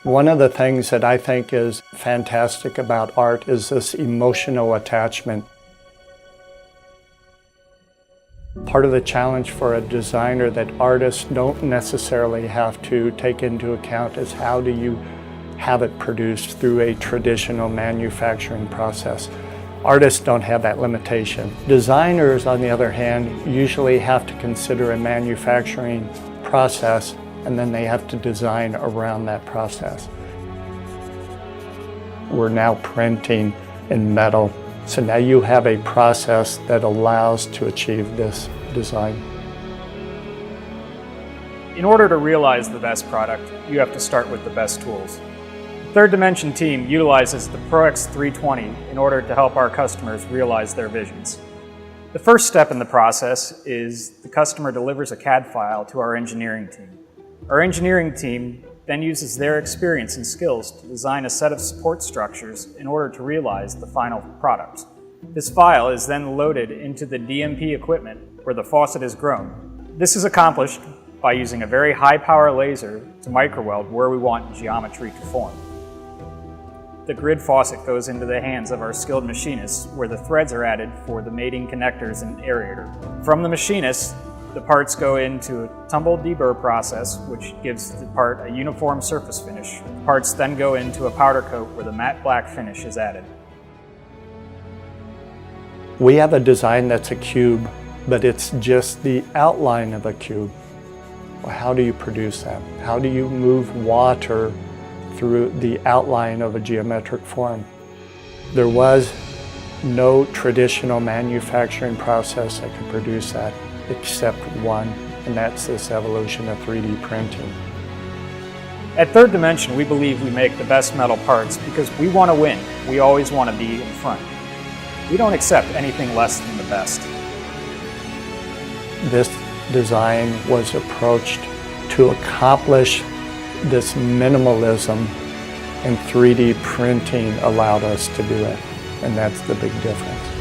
One of the things that I think is fantastic about art is this emotional attachment. Part of the challenge for a designer that artists don't necessarily have to take into account is how do you have it produced through a traditional manufacturing process. Artists don't have that limitation. Designers, on the other hand, usually have to consider a manufacturing process, and then they have to design around that process. We're now printing in metal, so now you have a process that allows to achieve this design. In order to realize the best product, you have to start with the best tools. The Third Dimension team utilizes the ProX 320 in order to help our customers realize their visions. The first step in the process is the customer delivers a CAD file to our engineering team. Our engineering team then uses their experience and skills to design a set of support structures in order to realize the final product. This file is then loaded into the DMP equipment where the faucet is grown. This is accomplished by using a very high-power laser to microweld where we want geometry to form. The grid faucet goes into the hands of our skilled machinists where the threads are added for the mating connectors and aerator. From the machinist, the parts go into a tumble deburr process, which gives the part a uniform surface finish. The parts then go into a powder coat where the matte black finish is added. We have a design that's a cube, but it's just the outline of a cube. Well, how do you produce that? How do you move water through the outline of a geometric form? There was no traditional manufacturing process that could produce that except one, and that's this evolution of 3D printing. At Third Dimension, we believe we make the best metal parts because we want to win. We always want to be in front. We don't accept anything less than the best. This design was approached to accomplish this minimalism, and 3D printing allowed us to do it, and that's the big difference.